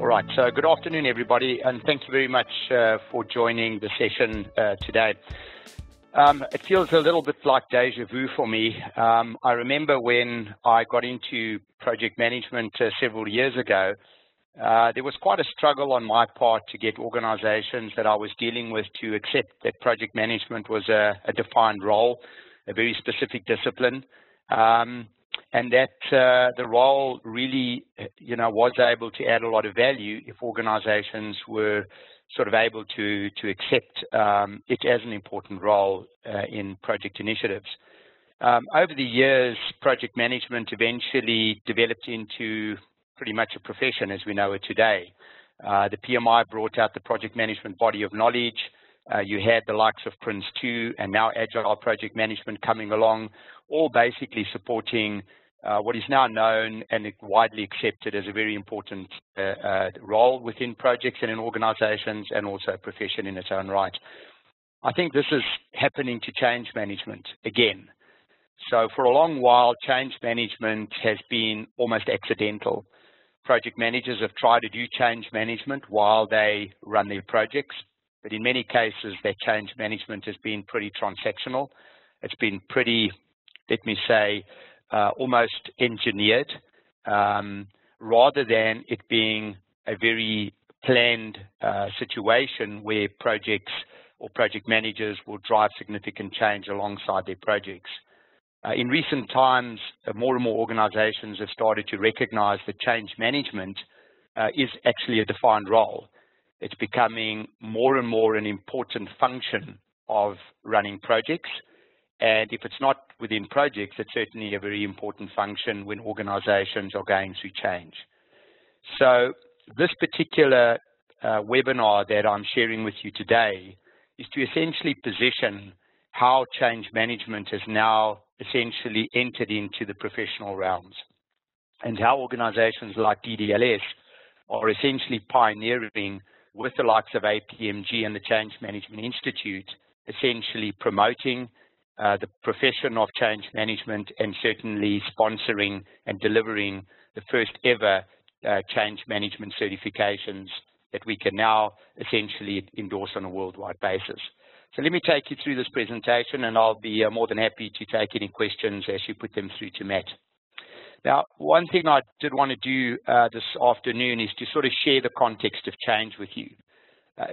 All right, so good afternoon, everybody, and thank you very much for joining the session today. It feels a little bit like deja vu for me. I remember when I got into project management several years ago, there was quite a struggle on my part to get organizations that I was dealing with to accept that project management was a defined role, a very specific discipline. And that the role really, was able to add a lot of value if organizations were sort of able to accept it as an important role in project initiatives. Over the years, project management eventually developed into pretty much a profession as we know it today. The PMI brought out the project management body of knowledge. You had the likes of Prince 2 and now Agile Project Management coming along, all basically supporting what is now known and widely accepted as a very important role within projects and in organizations, and also a profession in its own right. I think this is happening to change management again. So for a long while, change management has been almost accidental. Project managers have tried to do change management while they run their projects, but in many cases, that change management has been pretty transactional. It's been pretty, let me say, almost engineered, rather than it being a very planned situation where projects or project managers will drive significant change alongside their projects. In recent times, more and more organizations have started to recognize that change management is actually a defined role. It's becoming more and more an important function of running projects. And if it's not within projects, it's certainly a very important function when organizations are going through change. So this particular webinar that I'm sharing with you today is to essentially position how change management has now essentially entered into the professional realms, and how organizations like DDLS are essentially pioneering with the likes of APMG and the Change Management Institute, essentially promoting the profession of change management and certainly sponsoring and delivering the first ever change management certifications that we can now essentially endorse on a worldwide basis. So let me take you through this presentation, and I'll be more than happy to take any questions as you put them through to Matt. Now, one thing I did want to do this afternoon is to sort of share the context of change with you.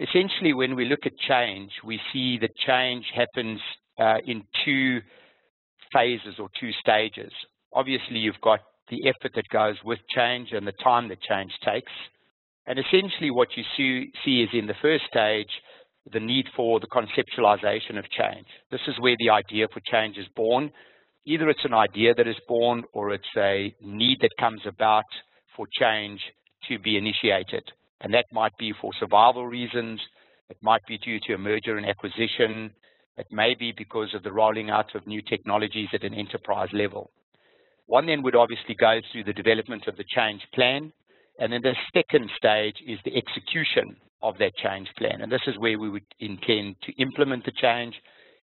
Essentially, when we look at change, we see that change happens in two phases or two stages. Obviously, you've got the effort that goes with change and the time that change takes. And essentially what you see is in the first stage, the need for the conceptualization of change. This is where the idea for change is born. Either it's an idea that is born or it's a need that comes about for change to be initiated. And that might be for survival reasons. It might be due to a merger and acquisition. It may be because of the rolling out of new technologies at an enterprise level. One then would obviously go through the development of the change plan. And then the second stage is the execution of that change plan. And this is where we would intend to implement the change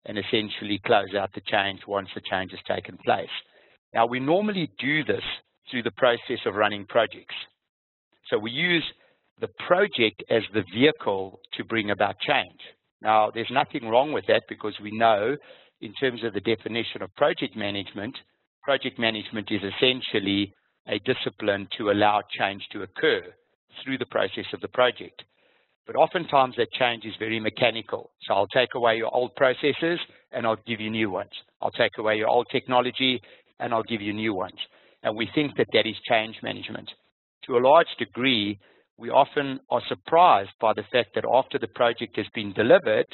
and essentially close out the change once the change has taken place. Now, we normally do this through the process of running projects. So we use the project as the vehicle to bring about change. Now, there's nothing wrong with that, because we know in terms of the definition of project management is essentially a discipline to allow change to occur through the process of the project. But oftentimes that change is very mechanical. So I'll take away your old processes and I'll give you new ones. I'll take away your old technology and I'll give you new ones. And we think that that is change management. To a large degree, we often are surprised by the fact that after the project has been delivered,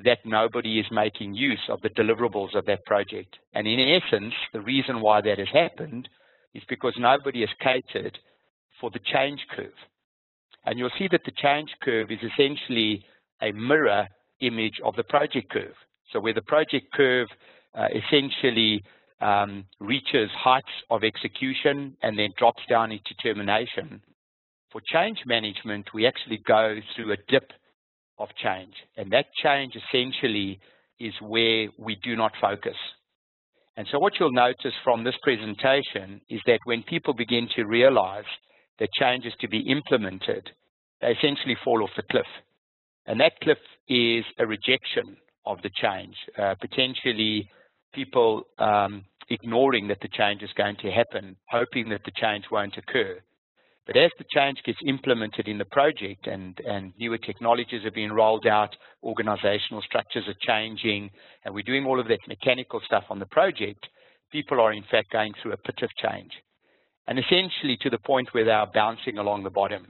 that nobody is making use of the deliverables of that project. And in essence, the reason why that has happened is because nobody has catered for the change curve. And you'll see that the change curve is essentially a mirror image of the project curve. So where the project curve essentially reaches heights of execution and then drops down into termination, for change management, we actually go through a dip of change. And that change essentially is where we do not focus. And so what you'll notice from this presentation is that when people begin to realize the change is to be implemented, they essentially fall off the cliff. And that cliff is a rejection of the change, potentially people ignoring that the change is going to happen, hoping that the change won't occur. But as the change gets implemented in the project and newer technologies are being rolled out, organizational structures are changing, and we're doing all of that mechanical stuff on the project, people are in fact going through a pit of change. And essentially to the point where they are bouncing along the bottom.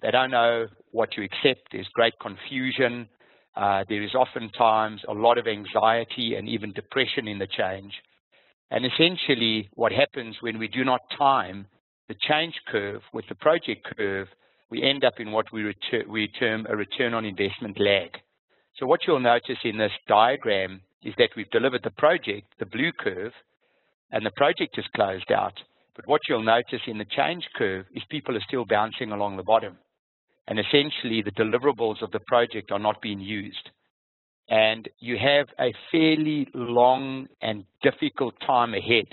They don't know what to accept. There's great confusion. There is oftentimes a lot of anxiety and even depression in the change. And essentially what happens when we do not time the change curve with the project curve, we end up in what we term a return on investment lag. So what you'll notice in this diagram is that we've delivered the project, the blue curve, and the project is closed out. But what you'll notice in the change curve is people are still bouncing along the bottom. And essentially the deliverables of the project are not being used. And you have a fairly long and difficult time ahead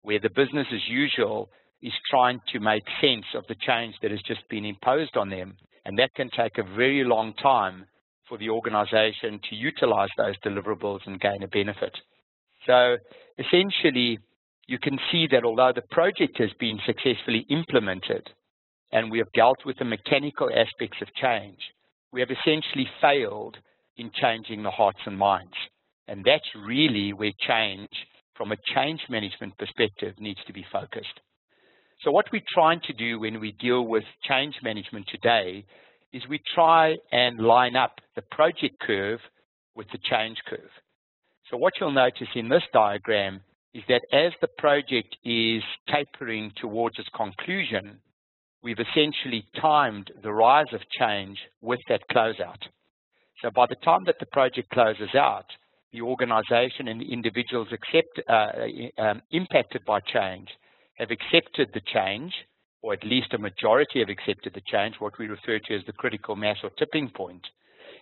where the business as usual is trying to make sense of the change that has just been imposed on them. And that can take a very long time for the organization to utilize those deliverables and gain a benefit. So essentially, you can see that although the project has been successfully implemented and we have dealt with the mechanical aspects of change, we have essentially failed in changing the hearts and minds. And that's really where change, from a change management perspective, needs to be focused. So what we're trying to do when we deal with change management today is we try and line up the project curve with the change curve. So what you'll notice in this diagram is that as the project is tapering towards its conclusion, we've essentially timed the rise of change with that closeout. So by the time that the project closes out, the organization and the individuals impacted by change have accepted the change, or at least a majority have accepted the change, what we refer to as the critical mass or tipping point,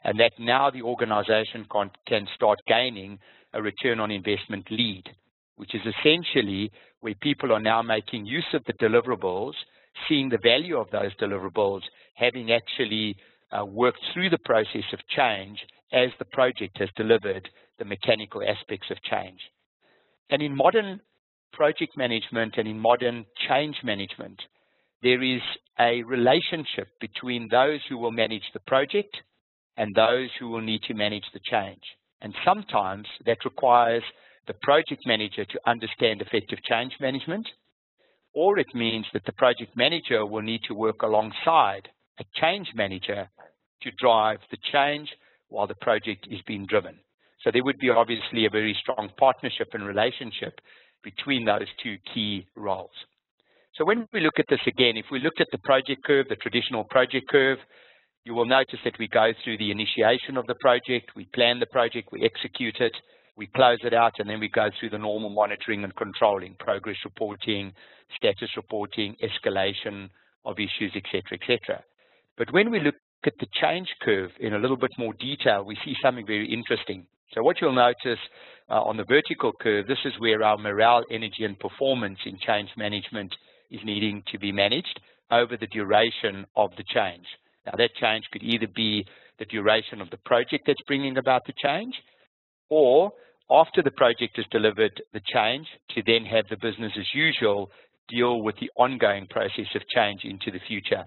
and that now the organization can start gaining a return on investment lead, which is essentially where people are now making use of the deliverables, seeing the value of those deliverables, having actually worked through the process of change as the project has delivered the mechanical aspects of change. And in modern project management and in modern change management, there is a relationship between those who will manage the project and those who will need to manage the change. And sometimes that requires the project manager to understand effective change management, or it means that the project manager will need to work alongside a change manager to drive the change while the project is being driven. So there would be obviously a very strong partnership and relationship between those two key roles. So when we look at this again, if we looked at the project curve, the traditional project curve, you will notice that we go through the initiation of the project, we plan the project, we execute it, we close it out, and then we go through the normal monitoring and controlling, progress reporting, status reporting, escalation of issues, etc., etc. But when we look at the change curve in a little bit more detail, we see something very interesting. So what you'll notice on the vertical curve, this is where our morale, energy, and performance in change management is needing to be managed over the duration of the change. Now, that change could either be the duration of the project that's bringing about the change, or after the project has delivered the change, to then have the business as usual deal with the ongoing process of change into the future.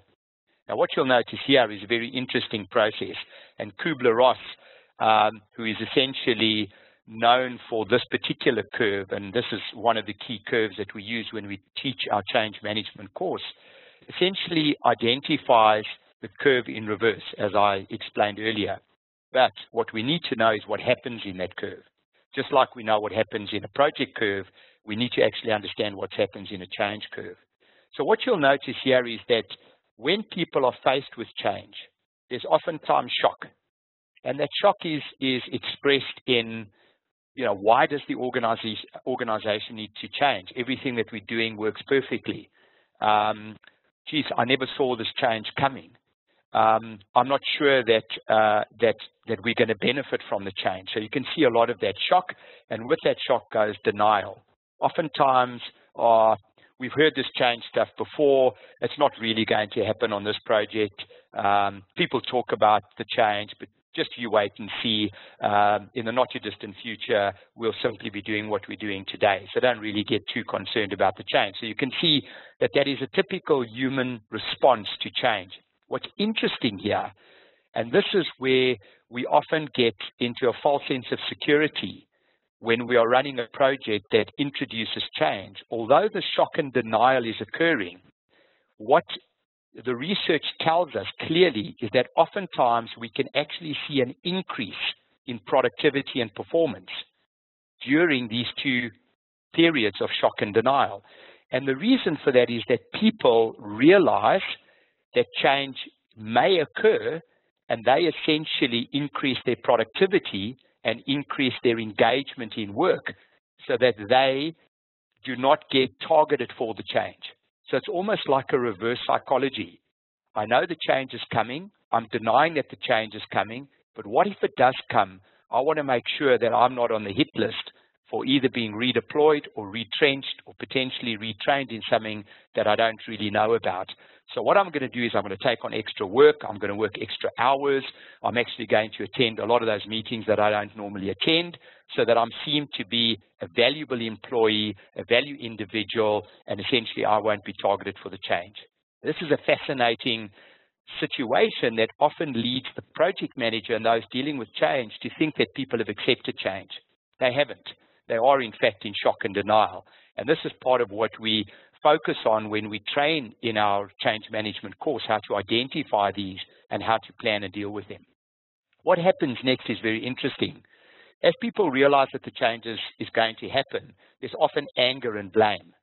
Now, what you'll notice here is a very interesting process, and Kubler-Ross, who is essentially known for this particular curve, and this is one of the key curves that we use when we teach our change management course, essentially identifies the curve in reverse, as I explained earlier. But what we need to know is what happens in that curve. Just like we know what happens in a project curve, we need to actually understand what happens in a change curve. So what you'll notice here is that when people are faced with change, there's oftentimes shock. And that shock is expressed in, why does the organization need to change? Everything that we're doing works perfectly. Geez, I never saw this change coming. I'm not sure that we're going to benefit from the change. So you can see a lot of that shock, and with that shock goes denial. Oftentimes, we've heard this change stuff before. It's not really going to happen on this project. People talk about the change, but just you wait and see. In the not too distant future, we'll simply be doing what we're doing today. So don't really get too concerned about the change. So you can see that that is a typical human response to change. What's interesting here, and this is where we often get into a false sense of security when we are running a project that introduces change. Although the shock and denial is occurring, what the research tells us clearly is that oftentimes we can actually see an increase in productivity and performance during these two periods of shock and denial. And the reason for that is that people realize that change may occur, and they essentially increase their productivity and increase their engagement in work so that they do not get targeted for the change. So it's almost like a reverse psychology. I know the change is coming. I'm denying that the change is coming, but what if it does come? I want to make sure that I'm not on the hit list for either being redeployed or retrenched or potentially retrained in something that I don't really know about. So what I'm going to do is I'm going to take on extra work. I'm going to work extra hours. I'm actually going to attend a lot of those meetings that I don't normally attend so that I'm seen to be a valuable employee, a value individual, and essentially I won't be targeted for the change. This is a fascinating situation that often leads the project manager and those dealing with change to think that people have accepted change. They haven't. They are, in fact, in shock and denial. And this is part of what we focus on when we train in our change management course, how to identify these and how to plan and deal with them. What happens next is very interesting. As people realize that the change is going to happen, there's often anger and blame.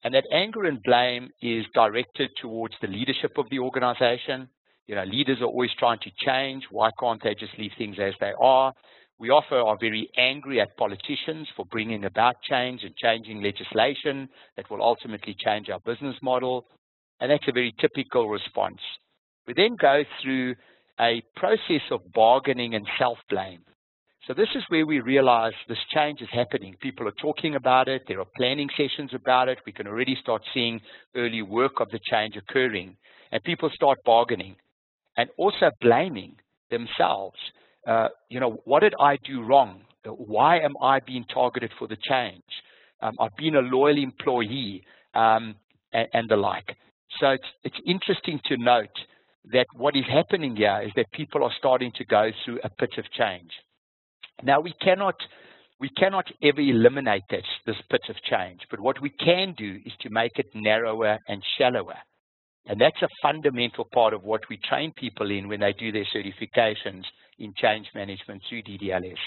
And that anger and blame is directed towards the leadership of the organization. You know, leaders are always trying to change. Why can't they just leave things as they are? We often are very angry at politicians for bringing about change and changing legislation that will ultimately change our business model. And that's a very typical response. We then go through a process of bargaining and self-blame. So this is where we realize this change is happening. People are talking about it. There are planning sessions about it. We can already start seeing early work of the change occurring. And people start bargaining and also blaming themselves. You know, what did I do wrong? Why am I being targeted for the change? I've been a loyal employee and the like. So it's interesting to note that what is happening here is that people are starting to go through a pit of change. Now, we cannot ever eliminate this pit of change, but what we can do is to make it narrower and shallower. And that's a fundamental part of what we train people in when they do their certifications in change management through DDLS.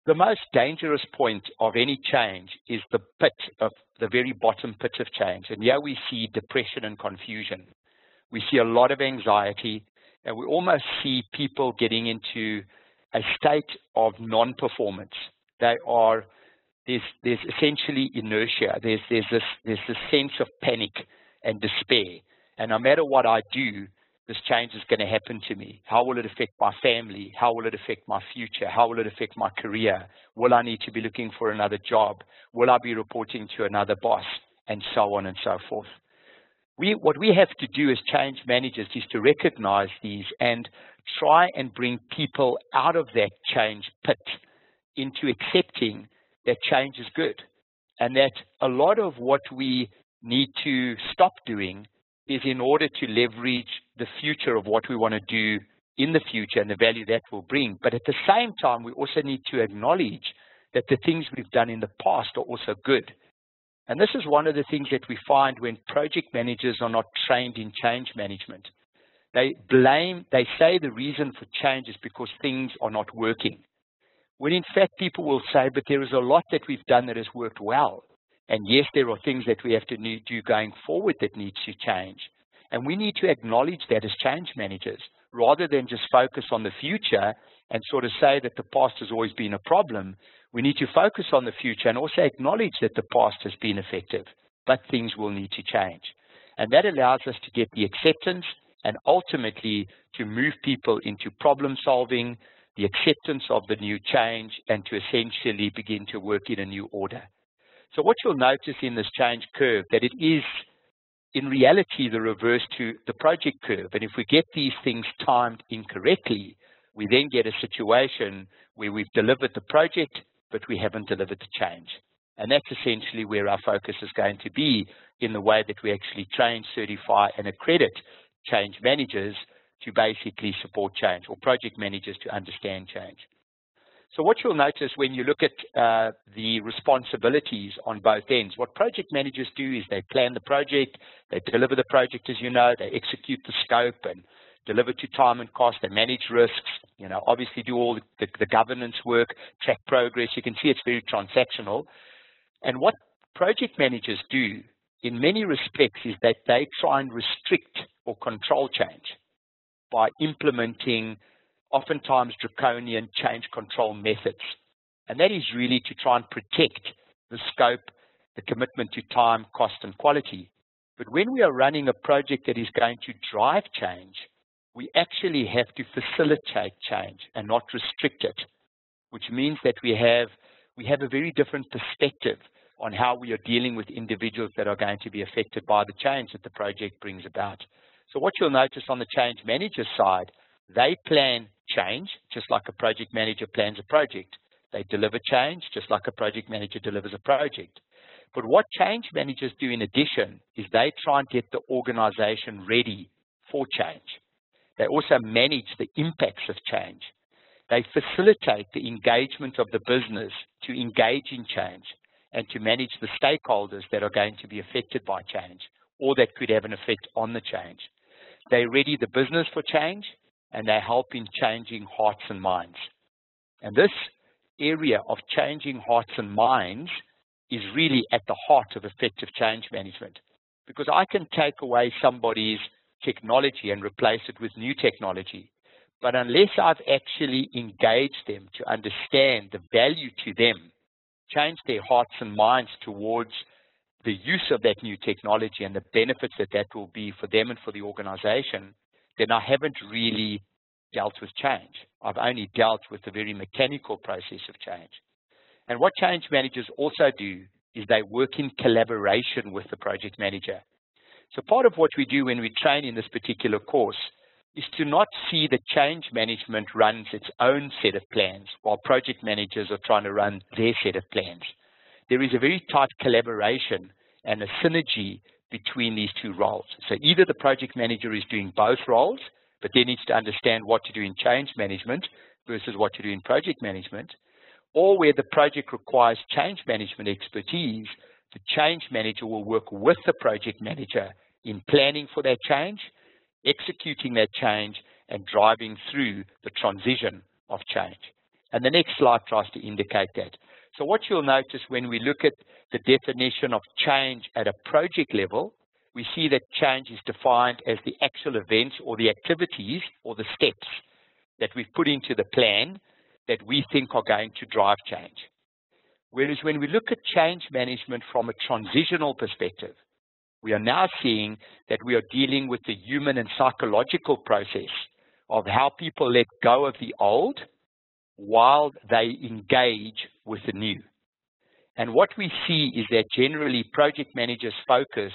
The most dangerous point of any change is the pit of the very bottom pit of change. And here we see depression and confusion. We see a lot of anxiety, and we almost see people getting into a state of non-performance. There's essentially inertia. There's this sense of panic and despair. And no matter what I do, this change is going to happen to me. How will it affect my family? How will it affect my future? How will it affect my career? Will I need to be looking for another job? Will I be reporting to another boss? And so on and so forth. What we have to do as change managers is to recognize these and try and bring people out of that change pit into accepting that change is good. And that a lot of what we need to stop doing is in order to leverage the future of what we want to do in the future and the value that will bring. But at the same time, we also need to acknowledge that the things we've done in the past are also good. And this is one of the things that we find when project managers are not trained in change management. They say the reason for change is because things are not working. When in fact people will say, but there is a lot that we've done that has worked well. And yes, there are things that we have to do going forward that needs to change. And we need to acknowledge that as change managers, rather than just focus on the future and sort of say that the past has always been a problem. We need to focus on the future and also acknowledge that the past has been effective, but things will need to change. And that allows us to get the acceptance and ultimately to move people into problem solving, the acceptance of the new change, and to essentially begin to work in a new order. So what you'll notice in this change curve, that it is in reality the reverse to the project curve. And if we get these things timed incorrectly, we then get a situation where we've delivered the project, but we haven't delivered the change. And that's essentially where our focus is going to be in the way that we actually train, certify, and accredit change managers to basically support change, or project managers to understand change. So what you'll notice when you look at the responsibilities on both ends, what project managers do is they plan the project, they deliver the project, as you know, they execute the scope and deliver to time and cost, they manage risks, obviously do all the governance work, track progress. You can see it's very transactional. And what project managers do in many respects is that they try and restrict or control change by implementing oftentimes draconian change control methods. And that is really to try and protect the scope, the commitment to time, cost, and quality. But when we are running a project that is going to drive change, we actually have to facilitate change and not restrict it, which means that we have a very different perspective on how we are dealing with individuals that are going to be affected by the change that the project brings about. So what you'll notice on the change manager side, they plan change just like a project manager plans a project. They deliver change just like a project manager delivers a project. But what change managers do in addition is they try and get the organization ready for change. They also manage the impacts of change. They facilitate the engagement of the business to engage in change and to manage the stakeholders that are going to be affected by change or that could have an effect on the change. They ready the business for change, and they help in changing hearts and minds. And this area of changing hearts and minds is really at the heart of effective change management, because I can take away somebody's technology and replace it with new technology. But unless I've actually engaged them to understand the value to them, change their hearts and minds towards the use of that new technology and the benefits that that will be for them and for the organization, then I haven't really dealt with change. I've only dealt with the very mechanical process of change. And what change managers also do is they work in collaboration with the project manager. So part of what we do when we train in this particular course is to not see that change management runs its own set of plans while project managers are trying to run their set of plans. There is a very tight collaboration and a synergy between these two roles. So either the project manager is doing both roles, but then needs to understand what to do in change management versus what to do in project management, or where the project requires change management expertise, the change manager will work with the project manager in planning for that change, executing that change, and driving through the transition of change. And the next slide tries to indicate that. So what you'll notice when we look at the definition of change at a project level, we see that change is defined as the actual events or the activities or the steps that we've put into the plan that we think are going to drive change. Whereas when we look at change management from a transitional perspective, we are now seeing that we are dealing with the human and psychological process of how people let go of the old while they engage with the new. And what we see is that generally project managers focus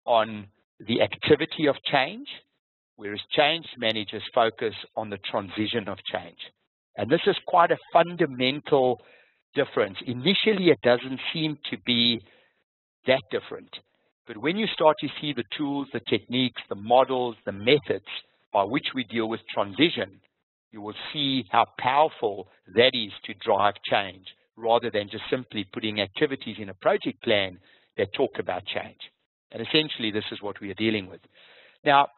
on the activity of change, whereas change managers focus on the transition of change. And this is quite a fundamental difference. Initially, it doesn't seem to be that different. But when you start to see the tools, the techniques, the models, the methods by which we deal with transition, you will see how powerful that is to drive change, rather than just simply putting activities in a project plan that talk about change. And essentially, this is what we are dealing with. Now,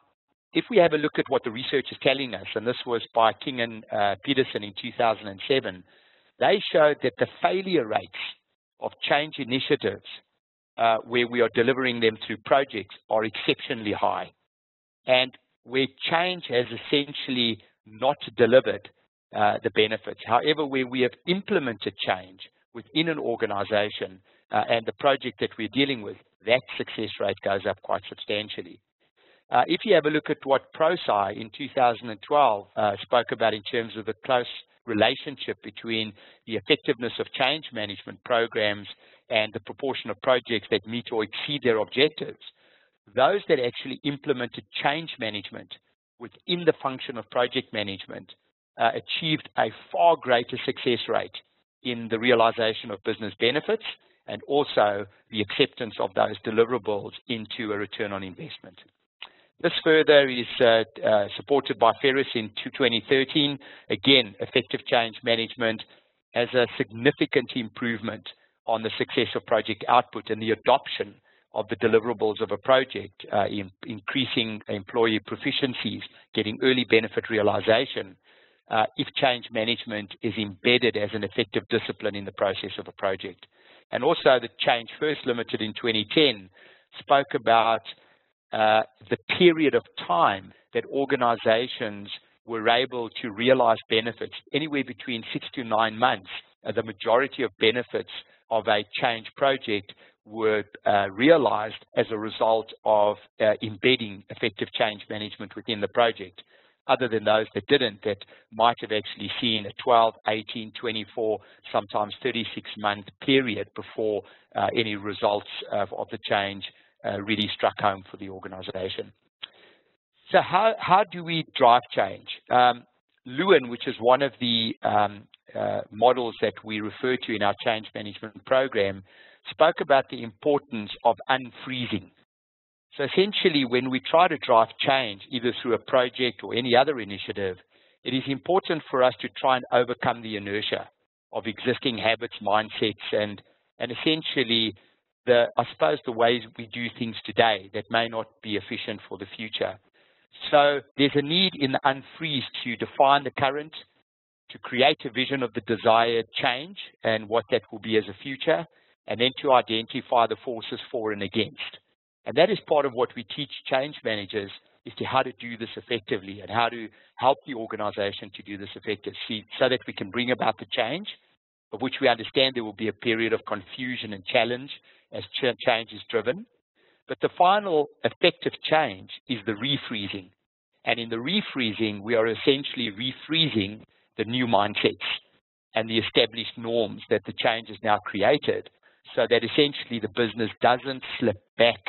if we have a look at what the research is telling us, and this was by King and Peterson in 2007, they showed that the failure rates of change initiatives where we are delivering them through projects are exceptionally high. And where change has essentially not delivered the benefits. However, where we have implemented change within an organization and the project that we're dealing with, that success rate goes up quite substantially. If you have a look at what ProSci in 2012 spoke about in terms of the close relationship between the effectiveness of change management programs and the proportion of projects that meet or exceed their objectives, those that actually implemented change management within the function of project management achieved a far greater success rate in the realization of business benefits and also the acceptance of those deliverables into a return on investment. This further is supported by Ferris in 2013. Again, effective change management has a significant improvement on the success of project output and the adoption of the deliverables of a project, increasing employee proficiencies, getting early benefit realization, if change management is embedded as an effective discipline in the process of a project. And also the Change First Limited in 2010 spoke about the period of time that organizations were able to realize benefits, anywhere between 6 to 9 months. The majority of benefits of a change project were realized as a result of embedding effective change management within the project, other than those that didn't, that might have actually seen a 12, 18, 24, sometimes 36-month period before any results of the change really struck home for the organization. So how do we drive change? Lewin, which is one of the models that we refer to in our change management program, spoke about the importance of unfreezing. So essentially, when we try to drive change, either through a project or any other initiative, it is important for us to try and overcome the inertia of existing habits, mindsets, and essentially, I suppose, the ways we do things today that may not be efficient for the future. So there's a need in the unfreeze to define the current, to create a vision of the desired change and what that will be as a future, and then to identify the forces for and against. And that is part of what we teach change managers, is to how to do this effectively and how to help the organization to do this effectively so that we can bring about the change, of which we understand there will be a period of confusion and challenge as change is driven. But the final effective change is the refreezing. And in the refreezing, we are essentially refreezing the new mindsets and the established norms that the change has now created, so that essentially the business doesn't slip back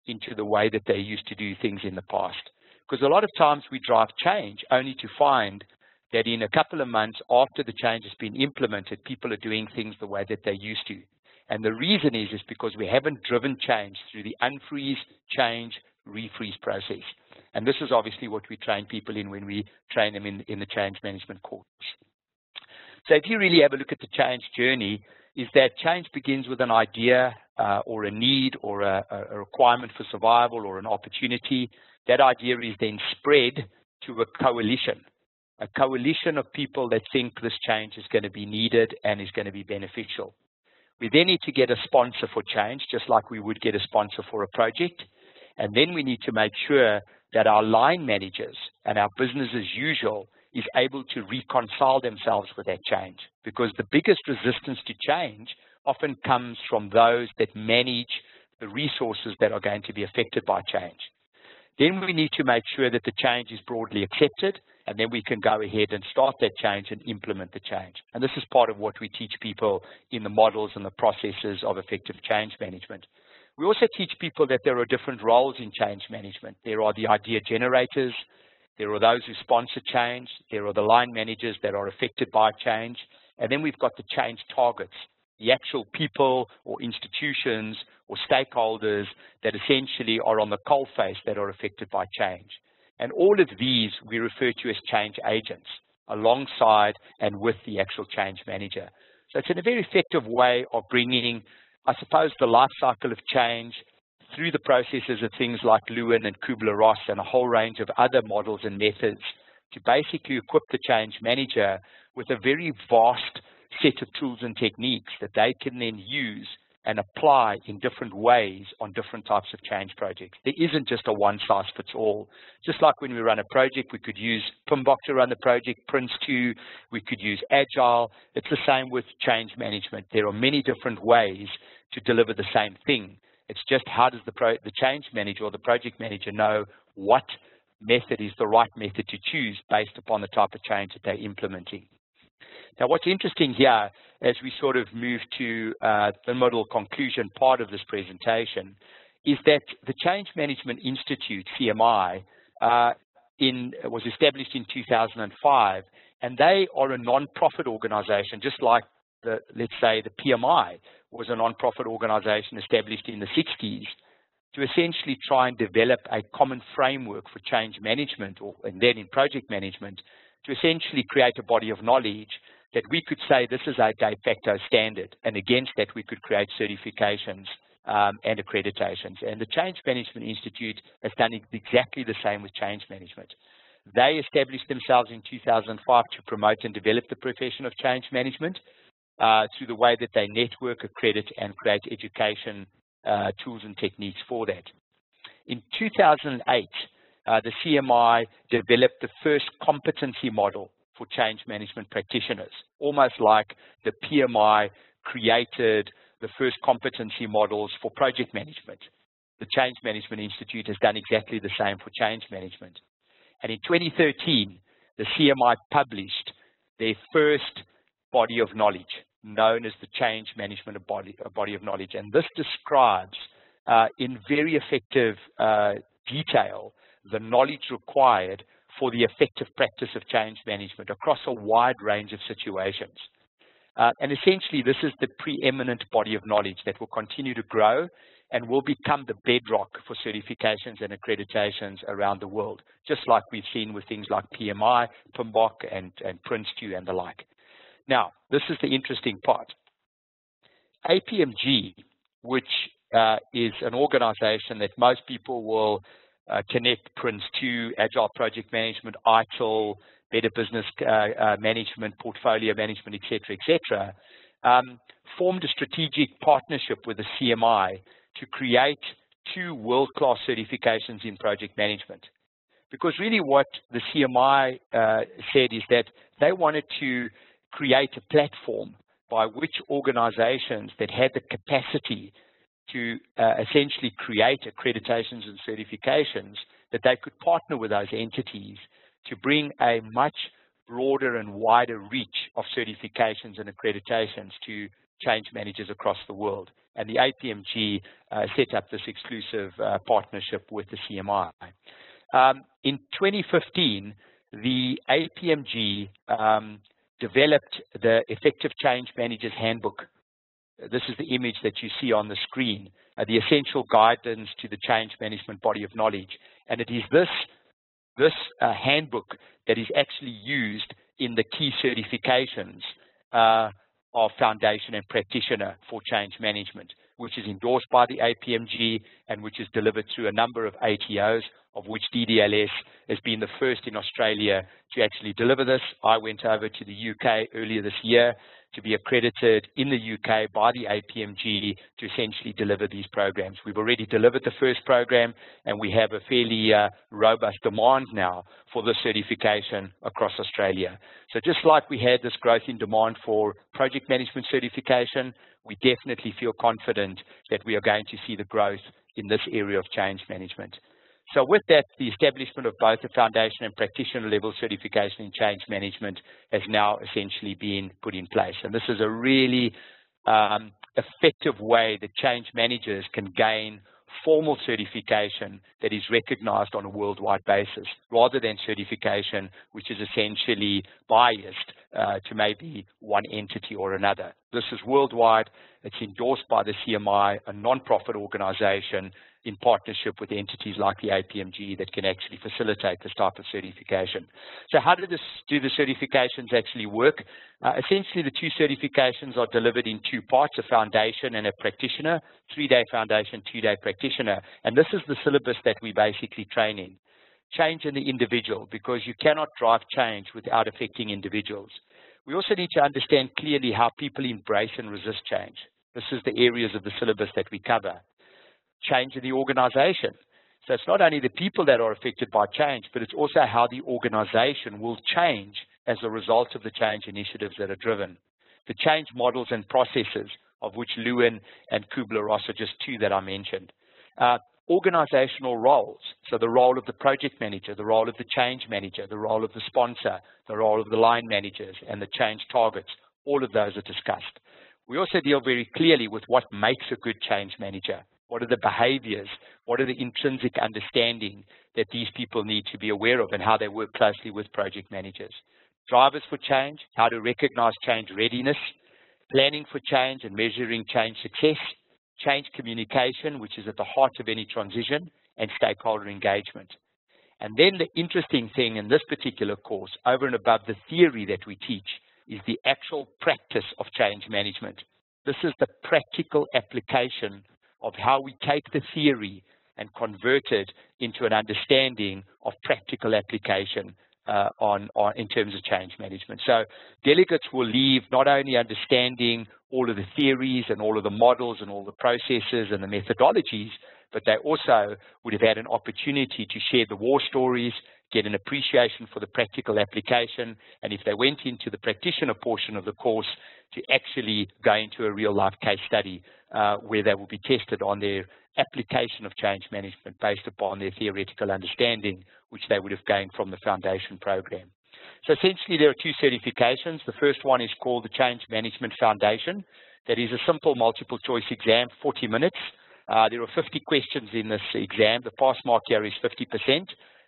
into the way that they used to do things in the past. Because a lot of times we drive change only to find that in a couple of months after the change has been implemented, people are doing things the way that they used to. And the reason is because we haven't driven change through the unfreeze, change, refreeze process. And this is obviously what we train people in when we train them in the change management course. So if you really have a look at the change journey, is that change begins with an idea or a need or a requirement for survival or an opportunity. That idea is then spread to a coalition of people that think this change is going to be needed and is going to be beneficial. We then need to get a sponsor for change, just like we would get a sponsor for a project. And then we need to make sure that our line managers and our business as usual is able to reconcile themselves with that change, because the biggest resistance to change often comes from those that manage the resources that are going to be affected by change. Then we need to make sure that the change is broadly accepted, and then we can go ahead and start that change and implement the change. And this is part of what we teach people in the models and the processes of effective change management. We also teach people that there are different roles in change management. There are the idea generators, there are those who sponsor change, there are the line managers that are affected by change, and then we've got the change targets, the actual people or institutions or stakeholders that essentially are on the coalface that are affected by change. And all of these we refer to as change agents, alongside and with the actual change manager. So it's in a very effective way of bringing, I suppose, the life cycle of change through the processes of things like Lewin and Kubler-Ross and a whole range of other models and methods to basically equip the change manager with a very vast set of tools and techniques that they can then use and apply in different ways on different types of change projects. There isn't just a one-size-fits-all. Just like when we run a project, we could use PMBOK to run the project, Prince2, we could use Agile. It's the same with change management. There are many different ways to deliver the same thing. It's just how does the change manager or the project manager know what method is the right method to choose based upon the type of change that they're implementing. Now, what's interesting here, as we sort of move to the middle conclusion part of this presentation, is that the Change Management Institute, CMI, was established in 2005, and they are a non-profit organization, just like let's say the PMI was a non-profit organization established in the 60s, to essentially try and develop a common framework for change management, and then in project management, to essentially create a body of knowledge that we could say this is a de facto standard, and against that we could create certifications and accreditations. And the Change Management Institute has done exactly the same with change management. They established themselves in 2005 to promote and develop the profession of change management through the way that they network, accredit, and create education tools and techniques for that. In 2008, the CMI developed the first competency model for change management practitioners, almost like the PMI created the first competency models for project management. The Change Management Institute has done exactly the same for change management. And in 2013, the CMI published their first body of knowledge, known as the Change Management Body of Knowledge. And this describes in very effective detail the knowledge required for the effective practice of change management across a wide range of situations. And essentially, this is the preeminent body of knowledge that will continue to grow and will become the bedrock for certifications and accreditations around the world, just like we've seen with things like PMI, PMBOK, and Prince2 and the like. Now, this is the interesting part. APMG, which is an organization that most people will connect Prince2, Agile Project Management, ITIL, Better Business Management, Portfolio Management, et cetera, formed a strategic partnership with the CMI to create 2 world-class certifications in project management. Because really what the CMI said is that they wanted to create a platform by which organizations that had the capacity to essentially create accreditations and certifications, that they could partner with those entities to bring a much broader and wider reach of certifications and accreditations to change managers across the world. And the APMG set up this exclusive partnership with the CMI. In 2015, the APMG developed the Effective Change Managers Handbook. This is the image that you see on the screen, the essential guidance to the change management body of knowledge. And it is this handbook that is actually used in the key certifications of foundation and practitioner for change management, which is endorsed by the APMG and which is delivered through a number of ATOs, of which DDLS has been the first in Australia to actually deliver this. I went over to the UK earlier this year to be accredited in the UK by the APMG to essentially deliver these programs. We've already delivered the first program, and we have a fairly robust demand now for this certification across Australia. So just like we had this growth in demand for project management certification, we definitely feel confident that we are going to see the growth in this area of change management. So with that, the establishment of both the foundation and practitioner level certification in change management has now essentially been put in place. And this is a really effective way that change managers can gain formal certification that is recognized on a worldwide basis, rather than certification which is essentially biased to maybe one entity or another. This is worldwide. It's endorsed by the CMI, a non-profit organization, in partnership with entities like the APMG that can actually facilitate this type of certification. So how do the certifications actually work? Essentially, the 2 certifications are delivered in 2 parts, a foundation and a practitioner, 3-day foundation, 2-day practitioner. And this is the syllabus that we basically train in. Change in the individual, because you cannot drive change without affecting individuals. We also need to understand clearly how people embrace and resist change. This is the areas of the syllabus that we cover. Change in the organization. So it's not only the people that are affected by change, but it's also how the organization will change as a result of the change initiatives that are driven. The change models and processes, of which Lewin and Kubler-Ross are just 2 that I mentioned. Organizational roles, so the role of the project manager, the role of the change manager, the role of the sponsor, the role of the line managers, and the change targets, all of those are discussed. We also deal very clearly with what makes a good change manager. What are the behaviors? What are the intrinsic understanding that these people need to be aware of and how they work closely with project managers? Drivers for change, how to recognize change readiness, planning for change and measuring change success, change communication, which is at the heart of any transition, and stakeholder engagement. And then the interesting thing in this particular course, over and above the theory that we teach, is the actual practice of change management. This is the practical application of how we take the theory and convert it into an understanding of practical application in terms of change management. So delegates will leave not only understanding all of the theories and all of the models and all the processes and the methodologies, but they also would have had an opportunity to share the war stories, get an appreciation for the practical application, and if they went into the practitioner portion of the course, to actually go into a real-life case study where they will be tested on their application of change management based upon their theoretical understanding, which they would have gained from the foundation program. So essentially, there are two certifications. The first one is called the Change Management Foundation. That is a simple multiple choice exam, 40 minutes. There are 50 questions in this exam. The pass mark here is 50%.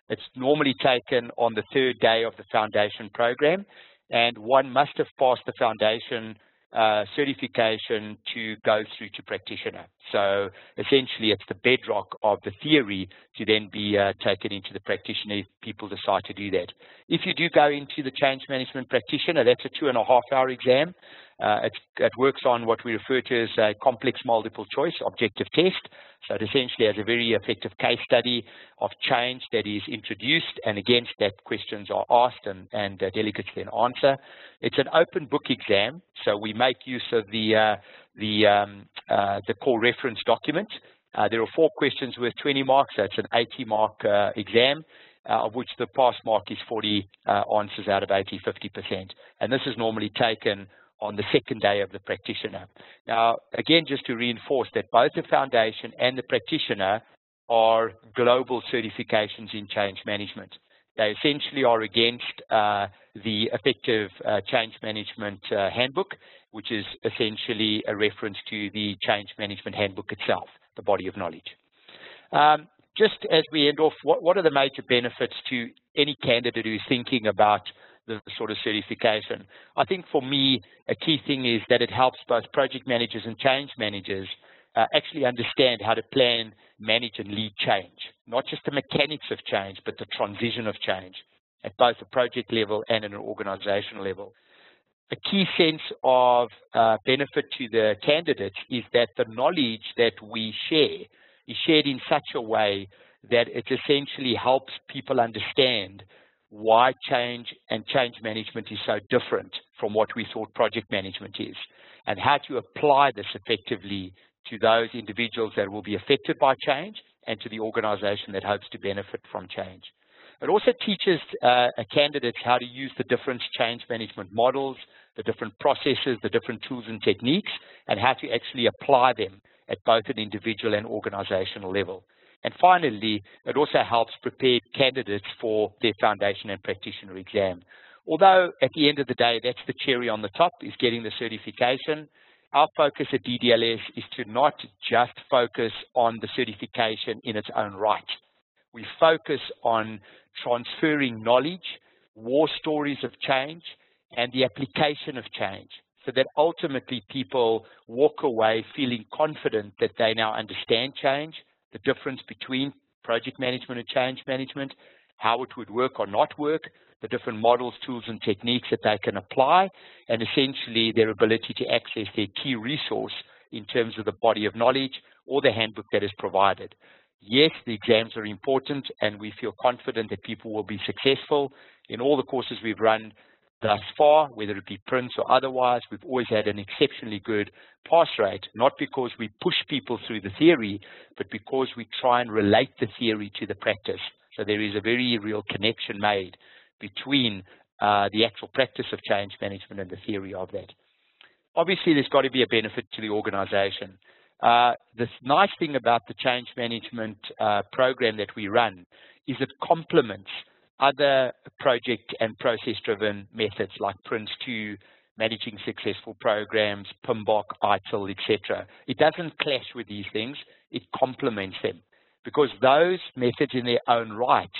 It's normally taken on the third day of the foundation program, and one must have passed the foundation certification to go through to practitioner. So essentially, it's the bedrock of the theory to then be taken into the practitioner if people decide to do that. If you do go into the change management practitioner, that's a 2.5-hour exam. It works on what we refer to as a complex multiple choice objective test. So it essentially has a very effective case study of change that is introduced, and against that questions are asked and delegates then answer. It's an open book exam, so we make use of the core reference document. There are 4 questions worth 20 marks, so it's an 80-mark exam, of which the pass mark is 40 answers out of 80, 50%. And this is normally taken on the second day of the practitioner. Now, again, just to reinforce that both the foundation and the practitioner are global certifications in change management. They essentially are against the effective change management handbook, which is essentially a reference to the change management handbook itself, the body of knowledge. Just as we end off, what are the major benefits to any candidate who is thinking about the sort of certification? I think for me, a key thing is that it helps both project managers and change managers actually understand how to plan, manage, and lead change. Not just the mechanics of change, but the transition of change at both the project level and at an organizational level. A key sense of benefit to the candidates is that the knowledge that we share is shared in such a way that it essentially helps people understand why change and change management is so different from what we thought project management is, and how to apply this effectively to those individuals that will be affected by change and to the organization that hopes to benefit from change. It also teaches candidates how to use the different change management models, the different processes, the different tools and techniques, and how to actually apply them at both an individual and organizational level. And finally, it also helps prepare candidates for their foundation and practitioner exam. Although at the end of the day, that's the cherry on the top, is getting the certification. Our focus at DDLS is to not just focus on the certification in its own right. We focus on transferring knowledge, war stories of change, and the application of change, so that ultimately people walk away feeling confident that they now understand change, the difference between project management and change management, how it would work or not work, the different models, tools, and techniques that they can apply, and essentially their ability to access their key resource in terms of the body of knowledge or the handbook that is provided. Yes, the exams are important, and we feel confident that people will be successful. In all the courses we've run thus far, whether it be Prince or otherwise, we've always had an exceptionally good pass rate, not because we push people through the theory, but because we try and relate the theory to the practice. So there is a very real connection made between the actual practice of change management and the theory of that. Obviously, there's got to be a benefit to the organization. The nice thing about the change management program that we run is it complements other project and process-driven methods like Prince2, managing successful programs, PMBOK, ITIL, etc. It doesn't clash with these things, it complements them, because those methods in their own right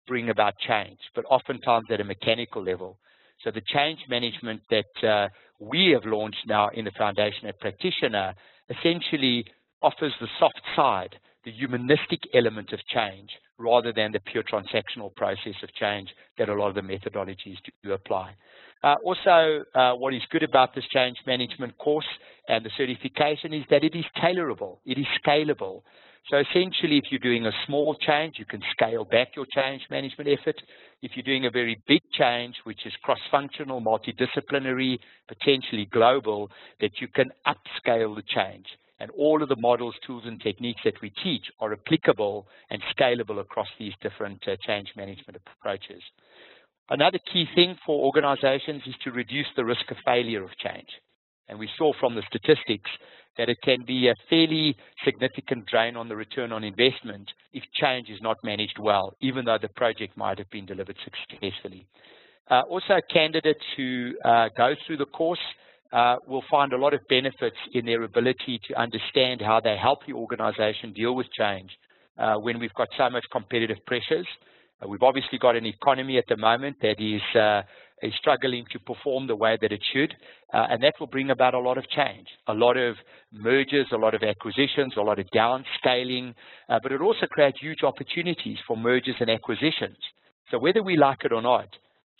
bring about change, but oftentimes at a mechanical level. So the change management that we have launched now in the Foundation at Practitioner essentially offers the soft side, the humanistic element of change, rather than the pure transactional process of change that a lot of the methodologies do apply. Also, what is good about this change management course and the certification is that it is tailorable, it is scalable. So essentially, if you're doing a small change, you can scale back your change management effort. If you're doing a very big change, which is cross-functional, multidisciplinary, potentially global, that you can upscale the change. And all of the models, tools, and techniques that we teach are applicable and scalable across these different change management approaches. Another key thing for organizations is to reduce the risk of failure of change. And we saw from the statistics that it can be a fairly significant drain on the return on investment if change is not managed well, even though the project might have been delivered successfully. Also, candidates who go through the course will find a lot of benefits in their ability to understand how they help the organization deal with change when we've got so much competitive pressures. We've obviously got an economy at the moment that is struggling to perform the way that it should, and that will bring about a lot of change, a lot of mergers, a lot of acquisitions, a lot of downscaling, but it also creates huge opportunities for mergers and acquisitions. So whether we like it or not,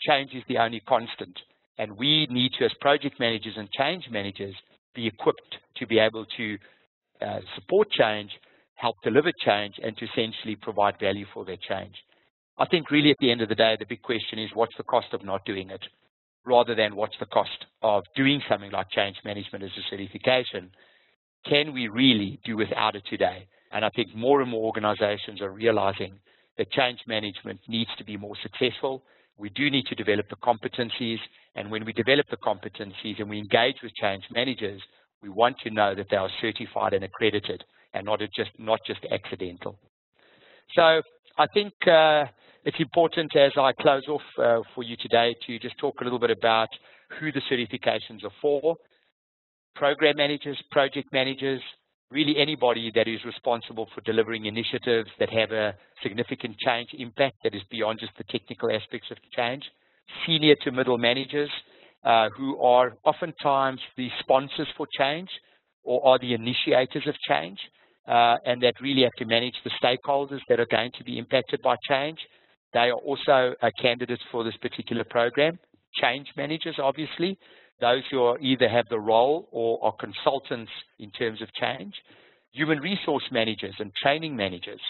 change is the only constant, and we need to, as project managers and change managers, be equipped to be able to support change, help deliver change, and to essentially provide value for that change. I think really at the end of the day, the big question is what's the cost of not doing it, rather than what's the cost of doing something like change management as a certification. Can we really do without it today? And I think more and more organizations are realizing that change management needs to be more successful. We do need to develop the competencies, and when we develop the competencies and we engage with change managers, we want to know that they are certified and accredited and not just accidental. So I think it's important, as I close off for you today, to just talk a little bit about who the certifications are for. Program managers, project managers, really anybody that is responsible for delivering initiatives that have a significant change impact that is beyond just the technical aspects of change. Senior to middle managers who are oftentimes the sponsors for change or are the initiators of change, and that really have to manage the stakeholders that are going to be impacted by change. They are also candidates for this particular program. Change managers, obviously, those who are either have the role or are consultants in terms of change. Human resource managers and training managers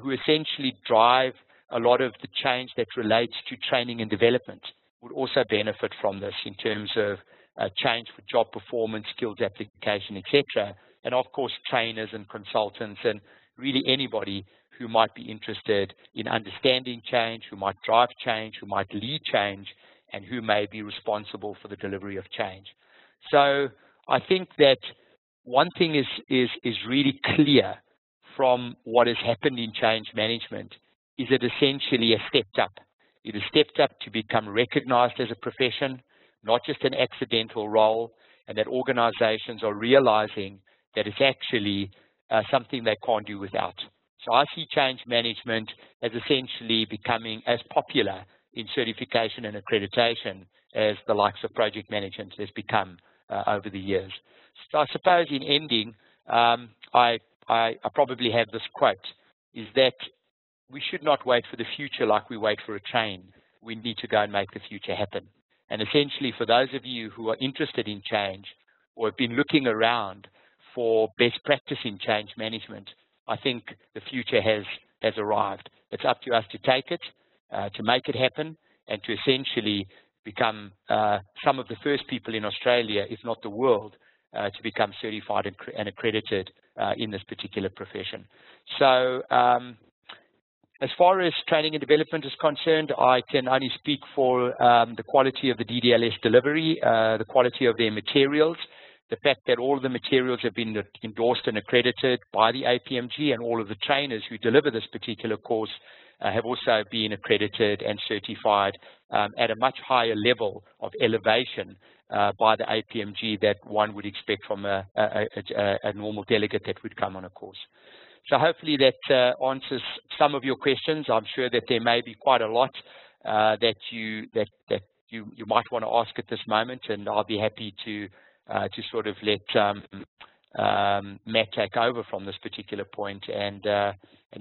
who essentially drive a lot of the change that relates to training and development would also benefit from this in terms of change for job performance, skills application, etc. And of course, trainers and consultants and really anybody who might be interested in understanding change, who might drive change, who might lead change, and who may be responsible for the delivery of change. So I think that one thing is really clear from what has happened in change management is it essentially has stepped up. It has stepped up to become recognized as a profession, not just an accidental role, and that organizations are realizing that it's actually something they can't do without. So I see change management as essentially becoming as popular in certification and accreditation as the likes of project management has become over the years. So I suppose in ending, I probably have this quote, is that we should not wait for the future like we wait for a train. We need to go and make the future happen. And essentially for those of you who are interested in change or have been looking around for best practice in change management, I think the future has arrived. It's up to us to take it, to make it happen, and to essentially become some of the first people in Australia, if not the world, to become certified and accredited in this particular profession. So as far as training and development is concerned, I can only speak for the quality of the DDLS delivery, the quality of their materials, the fact that all of the materials have been endorsed and accredited by the APMG, and all of the trainers who deliver this particular course have also been accredited and certified at a much higher level of elevation by the APMG that one would expect from a normal delegate that would come on a course. So hopefully that answers some of your questions. I'm sure that there may be quite a lot that you might want to ask at this moment, and I'll be happy to sort of let Matt take over from this particular point and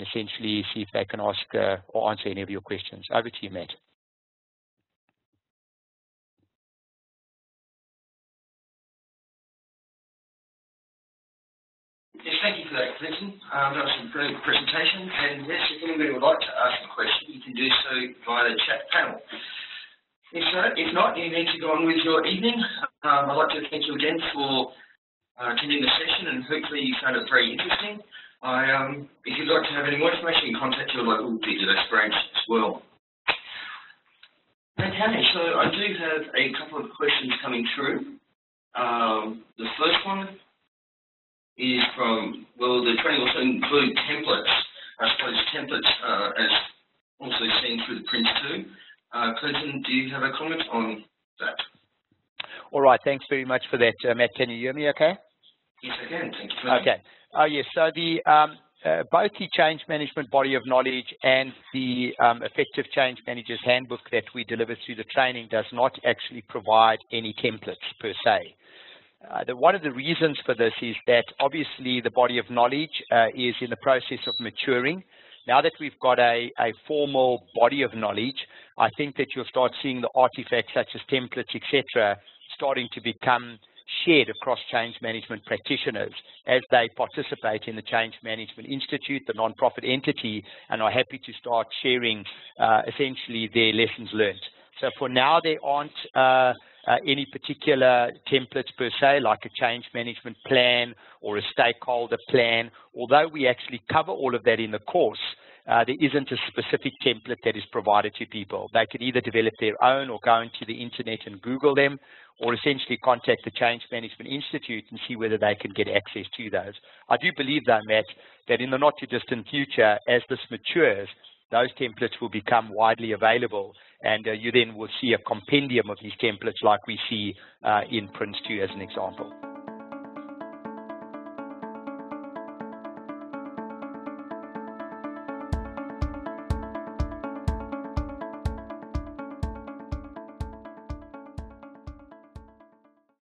essentially see if they can ask or answer any of your questions. Over to you, Matt. Yes, thank you for that, Clinton. That was a brilliant presentation. And yes, if anybody would like to ask a question, you can do so via the chat panel. If not, you need to go on with your evening. I'd like to thank you again for attending the session, and hopefully you found it very interesting. If you'd like to have any more information, you can contact your local DDLS branch as well. Okay, so I do have a couple of questions coming through. The first one is from, well, the training also include templates. I suppose templates as also seen through the prints too. Clinton, do you have a comment on that? All right, thanks very much for that, Matt. Can you hear me okay? Yes, I can. Thank you. Okay. Oh, yes. So the both the Change Management Body of Knowledge and the Effective Change Manager's Handbook that we deliver through the training does not actually provide any templates per se. One of the reasons for this is that obviously the body of knowledge is in the process of maturing. Now that we've got a formal body of knowledge, I think that you'll start seeing the artifacts such as templates, etc., starting to become shared across change management practitioners as they participate in the Change Management Institute, the non-profit entity, and are happy to start sharing essentially their lessons learned. So for now, there aren't any particular templates per se, like a change management plan or a stakeholder plan. Although we actually cover all of that in the course, there isn't a specific template that is provided to people. They could either develop their own or go into the internet and Google them, or essentially contact the Change Management Institute and see whether they can get access to those. I do believe, though, Matt, that in the not-too-distant future, as this matures, those templates will become widely available, and you then will see a compendium of these templates like we see in Prince 2 as an example.